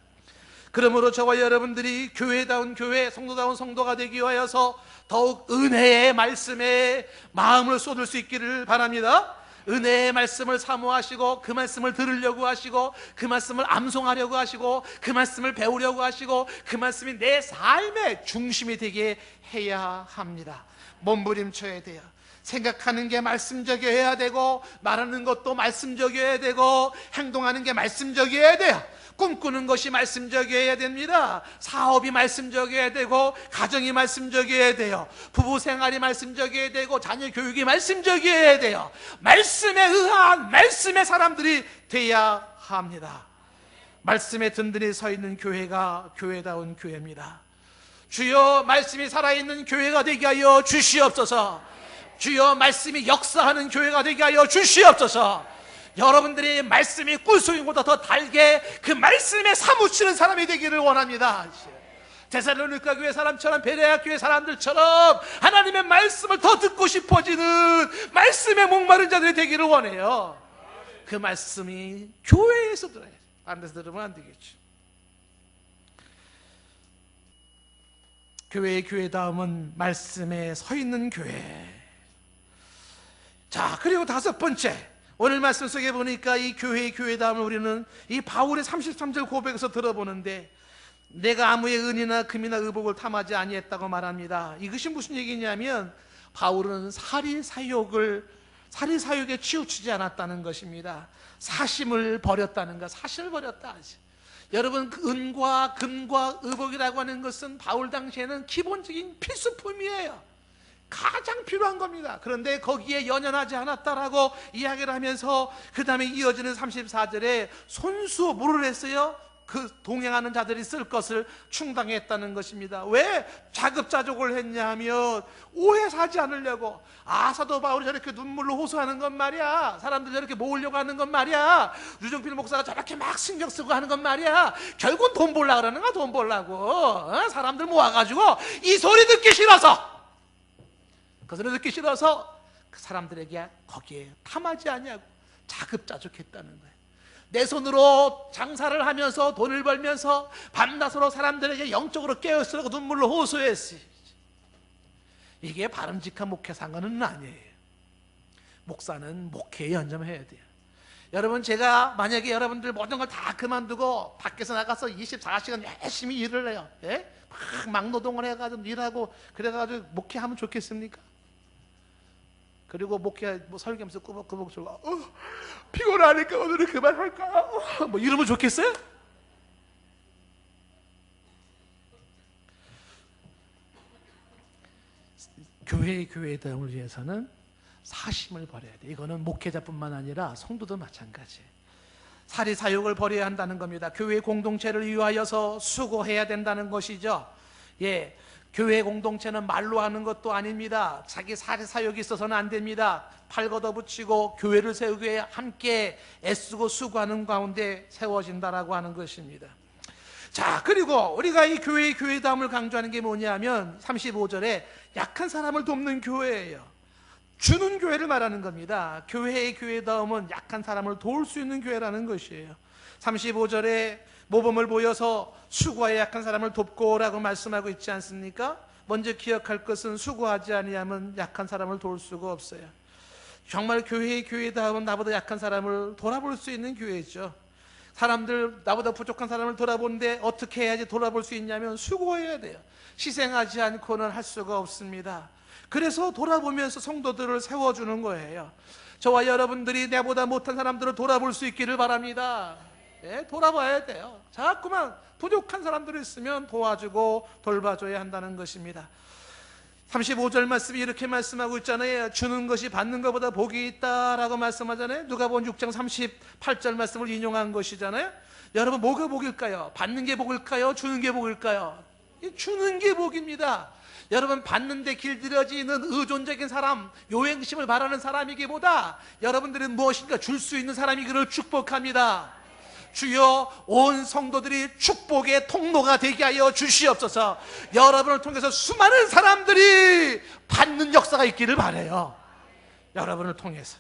그러므로 저와 여러분들이 교회다운 교회, 성도다운 성도가 되기 위하여서 더욱 은혜의 말씀에 마음을 쏟을 수 있기를 바랍니다. 은혜의 말씀을 사모하시고 그 말씀을 들으려고 하시고 그 말씀을 암송하려고 하시고 그 말씀을 배우려고 하시고 그 말씀이 내 삶의 중심이 되게 해야 합니다. 몸부림쳐야 돼요. 생각하는 게 말씀적이어야 되고 말하는 것도 말씀적이어야 되고 행동하는 게 말씀적이어야 돼요. 꿈꾸는 것이 말씀적이어야 됩니다. 사업이 말씀적이어야 되고 가정이 말씀적이어야 돼요. 부부 생활이 말씀적이어야 되고 자녀 교육이 말씀적이어야 돼요. 말씀에 의한 말씀의 사람들이 돼야 합니다. 말씀에 든든히 서 있는 교회가 교회다운 교회입니다. 주여 말씀이 살아있는 교회가 되게 하여 주시옵소서. 주여 말씀이 역사하는 교회가 되게 하여 주시옵소서. 여러분들이 말씀이 꿀송이보다 더 달게 그 말씀에 사무치는 사람이 되기를 원합니다. 데살로니가 교회 사람처럼 베레아 교회 사람들처럼 하나님의 말씀을 더 듣고 싶어지는 말씀에 목마른 자들이 되기를 원해요. 그 말씀이 교회에서 들어야 돼. 안 돼서 들으면 안 되겠죠. 교회의 교회다움은 말씀에 서 있는 교회. 자, 그리고 다섯 번째, 오늘 말씀 속에 보니까 이 교회의 교회다움을 우리는 이 바울의 33절 고백에서 들어보는데, 내가 아무의 은이나 금이나 의복을 탐하지 아니했다고 말합니다. 이것이 무슨 얘기냐면 바울은 사리사욕에 치우치지 않았다는 것입니다. 사심을 버렸다는 것, 사심을 버렸다. 여러분, 은과 금과 의복이라고 하는 것은 바울 당시에는 기본적인 필수품이에요. 가장 필요한 겁니다. 그런데 거기에 연연하지 않았다라고 이야기를 하면서 그 다음에 이어지는 34절에 손수 물을 했어요. 그 동행하는 자들이 쓸 것을 충당했다는 것입니다. 왜 자급자족을 했냐 하면 오해 사지 않으려고. 사도 바울이 저렇게 눈물로 호소하는 건 말이야, 사람들 저렇게 모으려고 하는 건 말이야, 류정필 목사가 저렇게 막 신경 쓰고 하는 건 말이야, 결국은 돈 벌려고 그러는 거야. 돈 벌려고 사람들 모아가지고 이 소리 듣기 싫어서, 그 소리 듣기 싫어서 그 사람들에게 거기에 탐하지 아니하고 자급자족했다는 거예요. 내 손으로 장사를 하면서 돈을 벌면서 밤낮으로 사람들에게 영적으로 깨어쓰라고 눈물로 호소했지. 이게 바람직한 목회 상관은 아니에요. 목사는 목회에 연점해야 돼요. 여러분, 제가 만약에 여러분들 모든 걸 다 그만두고 밖에서 나가서 24시간 열심히 일을 해요. 예? 막노동을 해가지고 일하고 그래가지고 목회하면 좋겠습니까? 그리고 목회 설교하면서 꾸벅꾸벅 졸라 피곤하니까 오늘은 그만할까? 뭐 이러면 좋겠어요? 교회의 교회다움을 위해서는 사심을 버려야 돼. 이거는 목회자뿐만 아니라 성도도 마찬가지예요. 사리사욕을 버려야 한다는 겁니다. 교회 공동체를 위하여서 수고해야 된다는 것이죠. 예, 교회 공동체는 말로 하는 것도 아닙니다. 자기 사리사욕이 있어서는 안 됩니다. 팔 걷어붙이고 교회를 세우기 위해 함께 애쓰고 수고하는 가운데 세워진다라고 하는 것입니다. 자, 그리고 우리가 이 교회의 교회다움을 강조하는 게 뭐냐면 35절에 약한 사람을 돕는 교회예요. 주는 교회를 말하는 겁니다. 교회의 교회다움은 약한 사람을 도울 수 있는 교회라는 것이에요. 35절에 모범을 보여서 수고하여 약한 사람을 돕고라고 말씀하고 있지 않습니까? 먼저 기억할 것은 수고하지 아니하면 약한 사람을 도울 수가 없어요. 정말 교회의 교회다움은 나보다 약한 사람을 돌아볼 수 있는 교회죠. 사람들, 나보다 부족한 사람을 돌아보는데 어떻게 해야지 돌아볼 수 있냐면 수고해야 돼요. 희생하지 않고는 할 수가 없습니다. 그래서 돌아보면서 성도들을 세워주는 거예요. 저와 여러분들이 나보다 못한 사람들을 돌아볼 수 있기를 바랍니다. 예, 돌아봐야 돼요. 자꾸만 부족한 사람들이 있으면 도와주고 돌봐줘야 한다는 것입니다. 35절 말씀이 이렇게 말씀하고 있잖아요. 주는 것이 받는 것보다 복이 있다라고 말씀하잖아요. 누가복음 6장 38절 말씀을 인용한 것이잖아요. 여러분, 뭐가 복일까요? 받는 게 복일까요? 주는 게 복일까요? 주는 게 복입니다. 여러분, 받는데 길들여지는 의존적인 사람, 요행심을 바라는 사람이기보다 여러분들은 무엇인가 줄 수 있는 사람이기를 축복합니다. 주여, 온 성도들이 축복의 통로가 되게 하여 주시옵소서. 여러분을 통해서 수많은 사람들이 받는 역사가 있기를 바라요. 여러분을 통해서.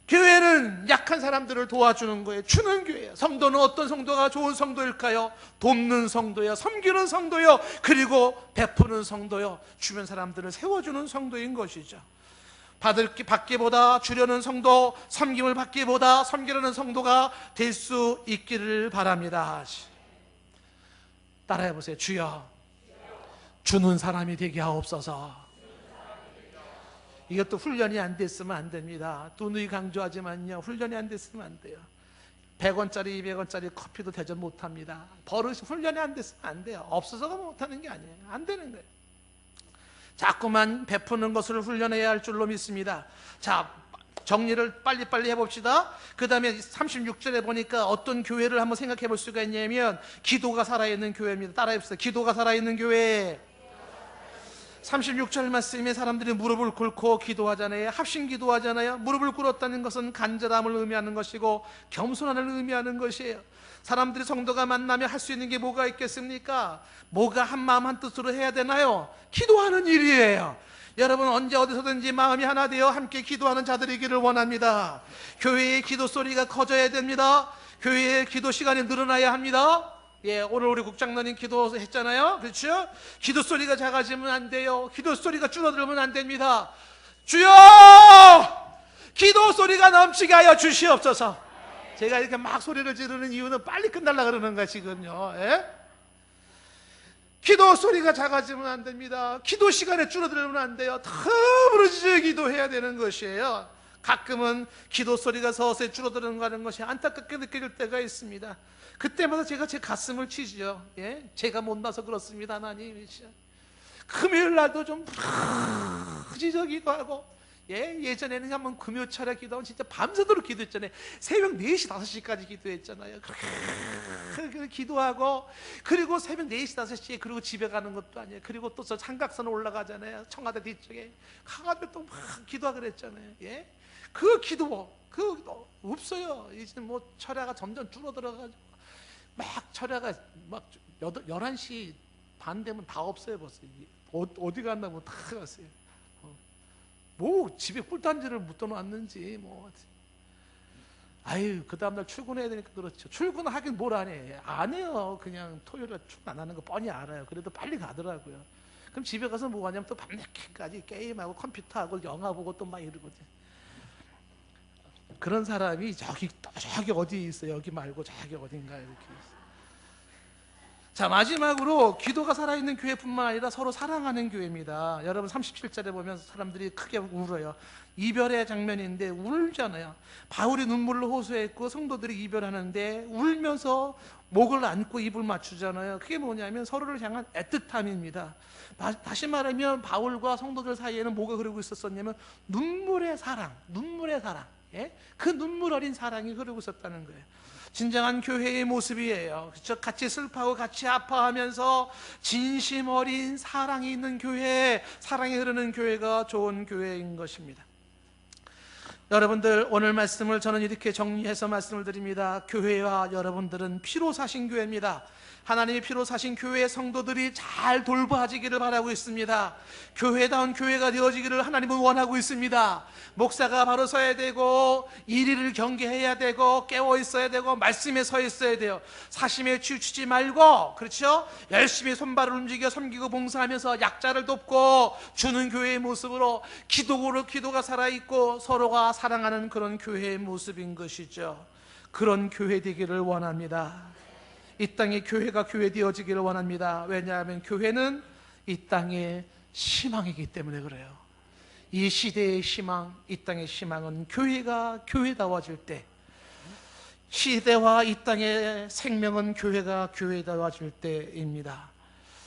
교회는 약한 사람들을 도와주는 거예요. 주는 교회예요. 성도는 어떤 성도가 좋은 성도일까요? 돕는 성도요, 섬기는 성도요, 그리고 베푸는 성도요, 주변 사람들을 세워주는 성도인 것이죠. 받기보다 주려는 성도, 섬김을 받기보다 섬기려는 성도가 될 수 있기를 바랍니다. 따라해 보세요. 주여, 주는 사람이 되게 하옵소서. 이것도 훈련이 안 됐으면 안 됩니다. 또 누이 강조하지만요, 훈련이 안 됐으면 안 돼요. 100원짜리 200원짜리 커피도 대접 못합니다. 버릇이 훈련이 안 됐으면 안 돼요. 없어서가 못하는 게 아니에요. 안 되는 거예요. 자꾸만 베푸는 것을 훈련해야 할 줄로 믿습니다. 자, 정리를 빨리빨리 해봅시다. 그 다음에 36절에 보니까 어떤 교회를 한번 생각해 볼 수가 있냐면 기도가 살아있는 교회입니다. 따라해봅시다. 기도가 살아있는 교회. 36절 말씀에 사람들이 무릎을 꿇고 기도하잖아요. 합심 기도하잖아요. 무릎을 꿇었다는 것은 간절함을 의미하는 것이고 겸손함을 의미하는 것이에요. 사람들이 성도가 만나면 할 수 있는 게 뭐가 있겠습니까? 뭐가 한 마음 한 뜻으로 해야 되나요? 기도하는 일이에요. 여러분, 언제 어디서든지 마음이 하나 되어 함께 기도하는 자들이기를 원합니다. 교회의 기도 소리가 커져야 됩니다. 교회의 기도 시간이 늘어나야 합니다. 예, 오늘 우리 국장로님 기도했잖아요. 그렇죠? 기도 소리가 작아지면 안 돼요. 기도 소리가 줄어들면 안 됩니다. 주여! 기도 소리가 넘치게 하여 주시옵소서. 제가 이렇게 막 소리를 지르는 이유는 빨리 끝날라 그러는 거야 지금요. 예? 기도 소리가 작아지면 안 됩니다. 기도 시간에 줄어들면 안 돼요. 더부러지게 기도해야 되는 것이에요. 가끔은 기도 소리가 서서히 줄어드는 것이 안타깝게 느껴질 때가 있습니다. 그때마다 제가 제 가슴을 치죠. 예? 제가 못나서 그렇습니다. 하나님, 금요일 날도 좀 부지저기도 하고, 예? 예전에는 한번 금요철에 기도하면 진짜 밤새도록 기도했잖아요. 새벽 4시, 5시까지 기도했잖아요. 그렇게 기도하고, 그리고 새벽 4시, 5시에 그리고 집에 가는 것도 아니에요. 그리고 또 저 삼각선 올라가잖아요. 청와대 뒤쪽에 가가지고 또 막 기도하고 그랬잖아요. 예? 그 기도, 없어요. 이제 뭐 철야가 점점 줄어들어가지고 막 철야가 막 11시 반 되면 다 없어요. 벌써 어디 갔나 뭐 다 갔어요. 뭐 집에 꿀단지를 묻어놨는지 뭐. 아유, 그 다음날 출근해야 되니까 그렇죠. 출근하긴 뭘 안 해. 안 해요. 그냥 토요일에 출근 안 하는 거 뻔히 알아요. 그래도 빨리 가더라고요. 그럼 집에 가서 뭐 하냐면 또 밤늦게까지 게임하고 컴퓨터하고 영화 보고 또 막 이러거든. 그런 사람이 저기 어디 있어요. 여기 말고 저기 어딘가 이렇게 있어요. 자, 마지막으로 기도가 살아있는 교회뿐만 아니라 서로 사랑하는 교회입니다. 여러분 37절에 보면 사람들이 크게 울어요. 이별의 장면인데 울잖아요. 바울이 눈물로 호소했고 성도들이 이별하는데 울면서 목을 안고 입을 맞추잖아요. 그게 뭐냐면 서로를 향한 애틋함입니다. 다시 말하면 바울과 성도들 사이에는 뭐가 흐르고 있었냐면 눈물의 사랑. 예? 그 눈물 어린 사랑이 흐르고 있었다는 거예요. 진정한 교회의 모습이에요. 그렇죠? 같이 슬퍼하고 같이 아파하면서 진심 어린 사랑이 있는 교회, 사랑이 흐르는 교회가 좋은 교회인 것입니다. 여러분들, 오늘 말씀을 저는 이렇게 정리해서 말씀을 드립니다. 교회와 여러분들은 피로 사신 교회입니다. 하나님의 피로 사신 교회의 성도들이 잘 돌봐지기를 바라고 있습니다. 교회다운 교회가 되어지기를 하나님은 원하고 있습니다. 목사가 바로 서야 되고, 일일을 경계해야 되고, 깨어 있어야 되고, 말씀에 서 있어야 돼요. 사심에 치우치지 말고, 그렇죠? 열심히 손발을 움직여 섬기고 봉사하면서 약자를 돕고 주는 교회의 모습으로 기도가 살아있고 서로가 사랑하는 그런 교회의 모습인 것이죠. 그런 교회 되기를 원합니다. 이 땅의 교회가 교회 되어지기를 원합니다. 왜냐하면 교회는 이 땅의 희망이기 때문에 그래요. 이 시대의 희망, 이 땅의 희망은 교회가 교회다워질 때, 시대와 이 땅의 생명은 교회가 교회다워질 때입니다.